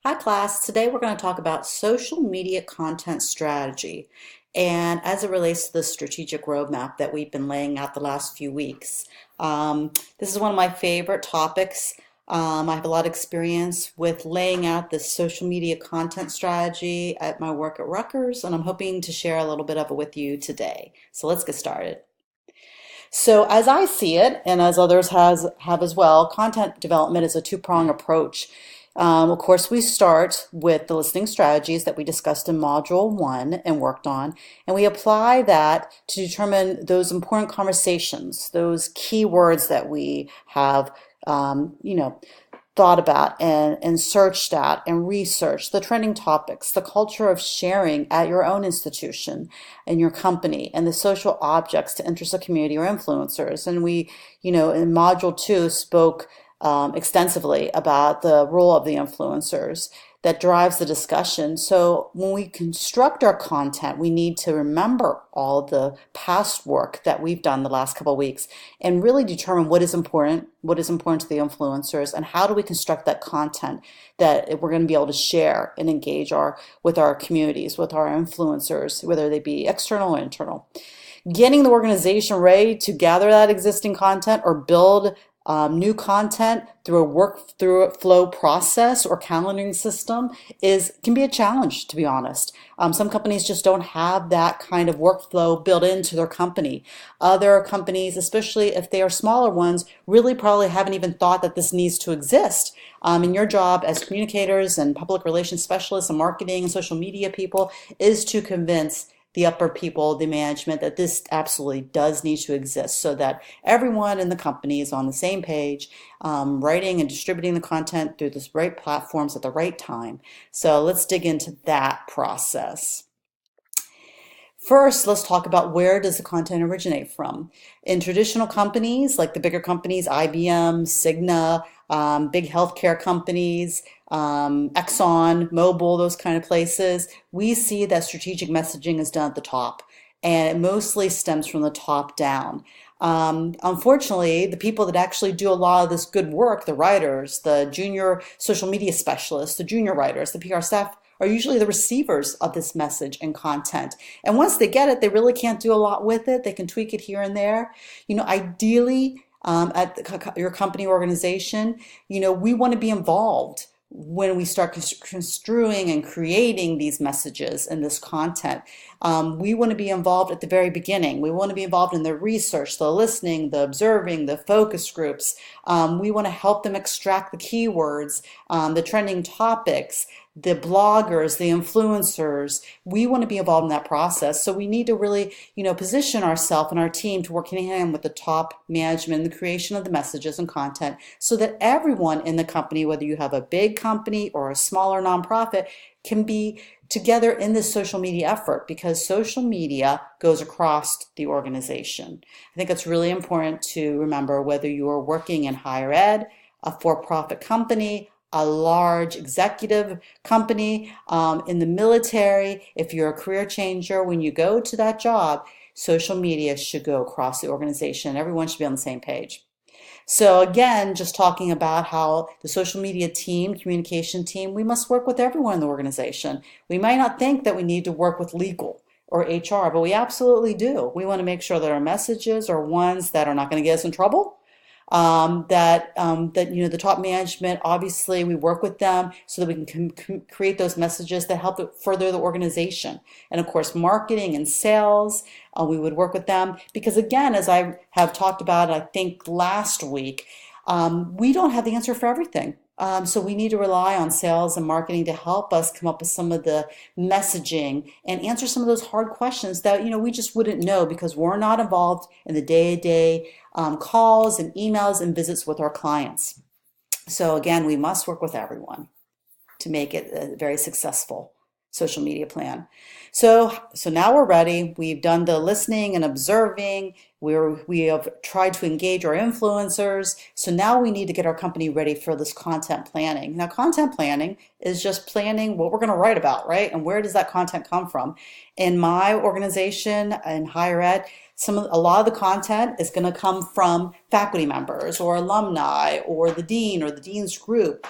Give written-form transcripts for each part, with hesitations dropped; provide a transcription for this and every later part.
Hi class, today we're going to talk about social media content strategy and as it relates to the strategic roadmap that we've been laying out the last few weeks. This is one of my favorite topics. I have a lot of experience with laying out the social media content strategy at my work at Rutgers, and I'm hoping to share a little bit of it with you today. So let's get started. So as I see it, and as others have as well, content development is a two-prong approach. Of course, we start with the listening strategies that we discussed in Module 1 and worked on, and we apply that to determine those important conversations, those key words that we have, um, you know, thought about and searched at and researched the trending topics, the culture of sharing at your own institution and your company, and the social objects to interest the community or influencers. And we, in module 2 spoke extensively about the role of the influencers that drives the discussion. So when we construct our content, we need to remember all the past work that we've done the last couple of weeks and really determine what is important to the influencers, and how do we construct that content that we're going to be able to share and engage with our communities, with our influencers, whether they be external or internal. Getting the organization ready to gather that existing content or build new content through a workflow process or calendaring system can be a challenge, to be honest. Some companies just don't have that kind of workflow built into their company. Other companies, especially if they are smaller ones, really probably haven't even thought that this needs to exist. And your job as communicators and public relations specialists and marketing and social media people is to convince the upper people, the management, that this absolutely does need to exist so that everyone in the company is on the same page, writing and distributing the content through the right platforms at the right time. So let's dig into that process. First, let's talk about where does the content originate from. In traditional companies, like the bigger companies, IBM, Cigna, big healthcare companies, Exxon, Mobil, those kind of places, we see that strategic messaging is done at the top, and it mostly stems from the top down. Unfortunately, the people that actually do a lot of this good work, the writers, the junior social media specialists, the junior writers, the PR staff, are usually the receivers of this message and content. And once they get it, they really can't do a lot with it. They can tweak it here and there. Ideally, at your company organization, we want to be involved when we start construing and creating these messages and this content. We want to be involved at the very beginning. We want to be involved in the research, the listening, the observing, the focus groups. We want to help them extract the keywords, the trending topics, the bloggers, the influencers. We want to be involved in that process. So we need to really, position ourselves and our team to work hand in hand with the top management in the creation of the messages and content so that everyone in the company, whether you have a big company or a smaller nonprofit, can be together in this social media effort, because social media goes across the organization. I think it's really important to remember whether you are working in higher ed, a for-profit company, a large executive company, in the military, if you're a career changer, when you go to that job, social media should go across the organization. Everyone should be on the same page. So again, just talking about how the social media team, communication team, we must work with everyone in the organization. We might not think that we need to work with legal or HR, but we absolutely do. We want to make sure that our messages are ones that are not going to get us in trouble. That the top management, obviously we work with them so that we can create those messages that help further the organization. And of course, marketing and sales, we would work with them because, again, as I have talked about, I think last week, we don't have the answer for everything. So we need to rely on sales and marketing to help us come up with some of the messaging and answer some of those hard questions that we just wouldn't know because we're not involved in the day-to-day calls and emails and visits with our clients. So again, we must work with everyone to make it a very successful social media plan. So now we're ready. We've done the listening and observing. We have tried to engage our influencers. So now we need to get our company ready for this content planning. Now, content planning is just planning what we're going to write about, right? And where does that content come from? In my organization in higher ed, a lot of the content is going to come from faculty members or alumni or the dean or the dean's group,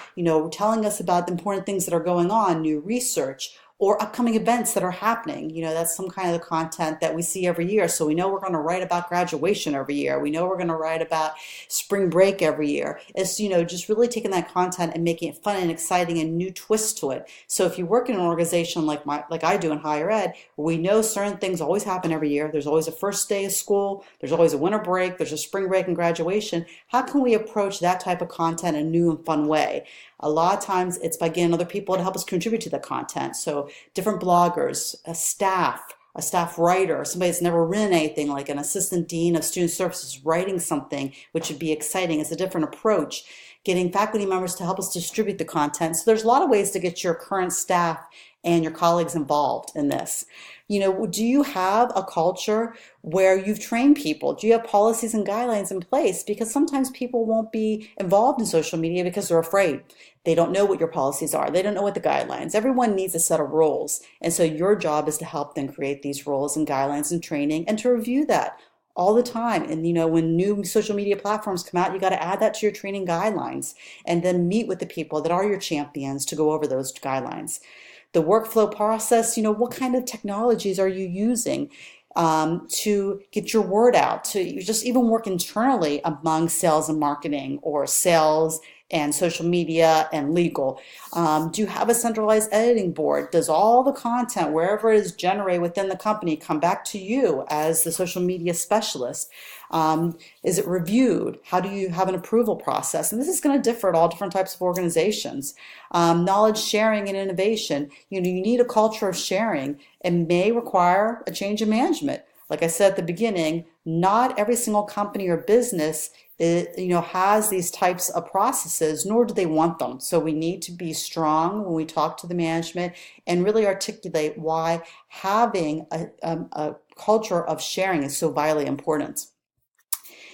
telling us about the important things that are going on, new research, or upcoming events that are happening. That's some kind of the content that we see every year. So we know we're going to write about graduation every year. We know we're going to write about spring break every year. It's, just really taking that content and making it fun and exciting and new twist to it. So if you work in an organization like I do in higher ed, we know certain things always happen every year. There's always a first day of school. There's always a winter break. There's a spring break and graduation. How can we approach that type of content in a new and fun way? A lot of times it's by getting other people to help us contribute to the content. So different bloggers, a staff writer, somebody that's never written anything, like an assistant dean of student services writing something, which would be exciting. It's a different approach. Getting faculty members to help us distribute the content. So there's a lot of ways to get your current staff and your colleagues involved in this. Do you have a culture where you've trained people? Do you have policies and guidelines in place? Because sometimes people won't be involved in social media because they're afraid. They don't know what your policies are. They don't know what the guidelines. Everyone needs a set of rules. And so your job is to help them create these rules and guidelines and training and to review that all the time. And when new social media platforms come out, you got to add that to your training guidelines and then meet with the people that are your champions to go over those guidelines. The workflow process, what kind of technologies are you using to get your word out, to just even work internally among sales and marketing or sales and social media and legal? Do you have a centralized editing board? Does all the content, wherever it is generated within the company, come back to you as the social media specialist? Is it reviewed? How do you have an approval process? And this is going to differ at all different types of organizations. Knowledge sharing and innovation. You need a culture of sharing. It may require a change in management. Like I said at the beginning, not every single company or business has these types of processes, nor do they want them. So we need to be strong when we talk to the management and really articulate why having a culture of sharing is so vitally important.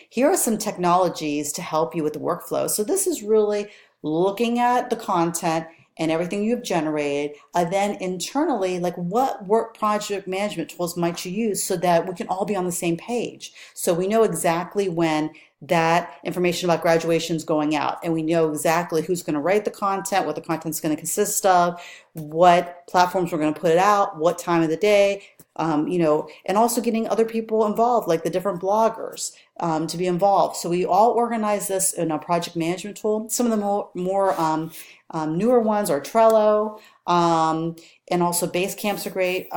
Here are some technologies to help you with the workflow. So this is really looking at the content and everything you've generated, and then internally, like what work project management tools might you use so that we can all be on the same page. So we know exactly when that information about graduation is going out, and we know exactly who's going to write the content, what the content's going to consist of, what platforms we're going to put it out, what time of the day, and also getting other people involved, like the different bloggers, to be involved. So we all organize this in a project management tool. Some of the more newer ones are Trello, and also Basecamp's a great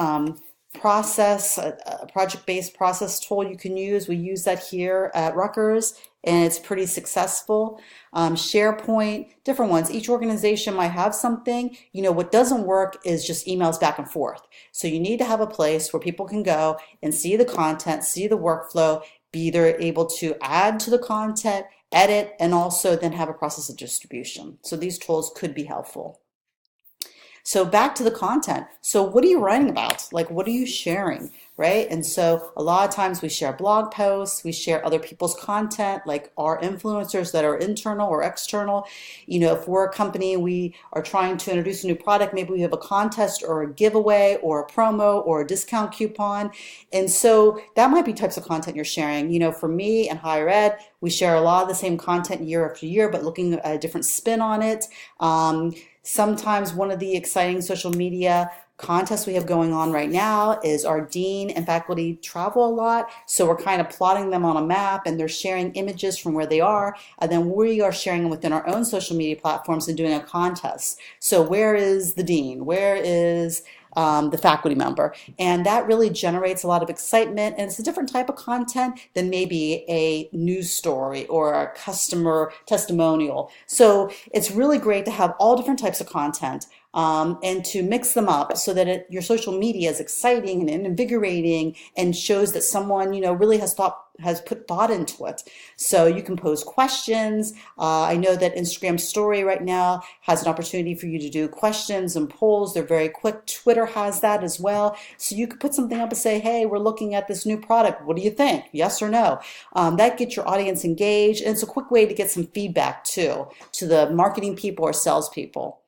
a project-based process tool you can use. We use that here at Rutgers, and it's pretty successful. SharePoint, different ones. Each organization might have something. What doesn't work is just emails back and forth. So you need to have a place where people can go and see the content, see the workflow, be either able to add to the content, edit, and also then have a process of distribution. So these tools could be helpful. So back to the content. So what are you writing about? Like, what are you sharing, right? And so a lot of times we share blog posts, we share other people's content, like our influencers that are internal or external. If we're a company, we are trying to introduce a new product, maybe we have a contest or a giveaway or a promo or a discount coupon. And so that might be types of content you're sharing. For me and higher ed, we share a lot of the same content year after year, but looking at a different spin on it. Sometimes one of the exciting social media contests we have going on right now is our dean and faculty travel a lot. So we're kind of plotting them on a map, and they're sharing images from where they are. And then we are sharing them within our own social media platforms and doing a contest. So where is the dean? Where is the faculty member? And that really generates a lot of excitement, and it's a different type of content than maybe a news story or a customer testimonial. So it's really great to have all different types of content. and to mix them up so that your social media is exciting and invigorating and shows that someone, really has put thought into it. So you can pose questions. I know that Instagram Story right now has an opportunity for you to do questions and polls. They're very quick. Twitter has that as well. So you could put something up and say, hey, we're looking at this new product. What do you think? Yes or no? That gets your audience engaged. And it's a quick way to get some feedback too, to the marketing people or salespeople.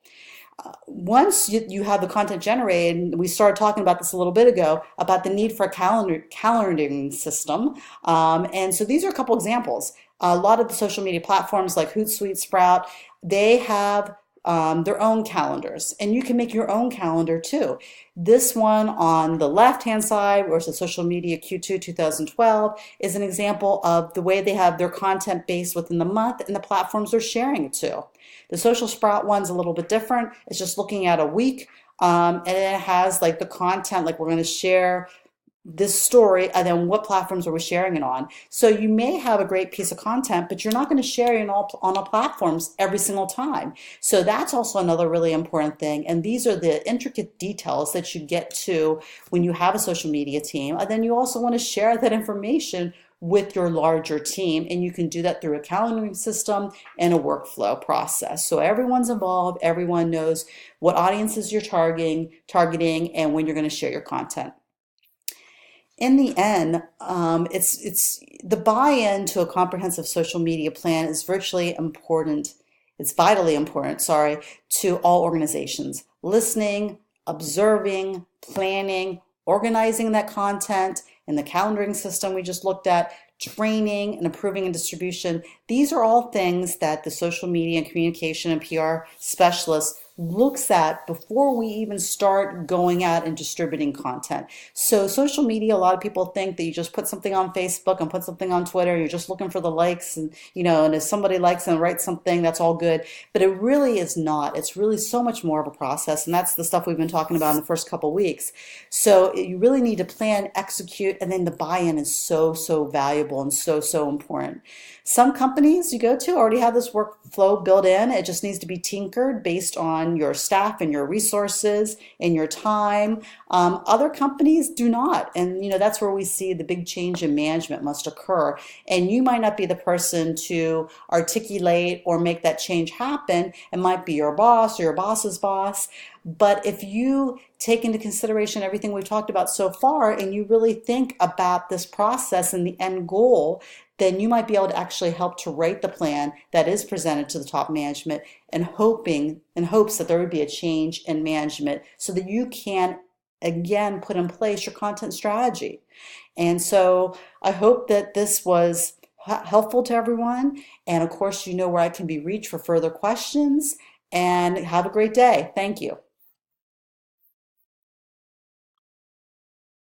Once you have the content generated, and we started talking about this a little bit ago, about the need for a calendaring system. And so these are a couple examples. A lot of the social media platforms like Hootsuite, Sprout, they have their own calendars, and you can make your own calendar too. This one on the left-hand side, where it's the Social Media Q2 2012, is an example of the way they have their content based within the month and the platforms they're sharing it to. The Social Sprout one's a little bit different. It's just looking at a week, and it has like the content, like we're going to share this story, and then what platforms are we sharing it on. So you may have a great piece of content, but you're not going to share it on all platforms every single time. So that's also another really important thing. And these are the intricate details that you get to when you have a social media team. And then you also want to share that information with your larger team, and you can do that through a calendaring system and a workflow process. So everyone's involved, everyone knows what audiences you're targeting, and when you're going to share your content. In the end, it's the buy-in to a comprehensive social media plan is virtually important. It's vitally important, sorry, to all organizations. Listening, observing, planning, organizing that content in the calendaring system we just looked at, training and approving and distribution. These are all things that the social media and communication and PR specialist looks at before we even start going out and distributing content. So social media, a lot of people think that you just put something on Facebook and put something on Twitter, you're just looking for the likes, and and if somebody likes and writes something, that's all good. But it really is not. It's really so much more of a process, and that's the stuff we've been talking about in the first couple weeks. So you really need to plan, execute, and then the buy-in is so, so valuable and so, so important. Some companies you go to already have this workflow built in. It just needs to be tinkered based on your staff and your resources and your time. Other companies do not. And that's where we see the big change in management must occur. And you might not be the person to articulate or make that change happen. It might be your boss or your boss's boss. But if you take into consideration everything we've talked about so far, and you really think about this process and the end goal, then you might be able to actually help to write the plan that is presented to the top management, and in hopes that there would be a change in management so that you can again put in place your content strategy. And so I hope that this was helpful to everyone. And of course, where I can be reached for further questions. And have a great day. Thank you.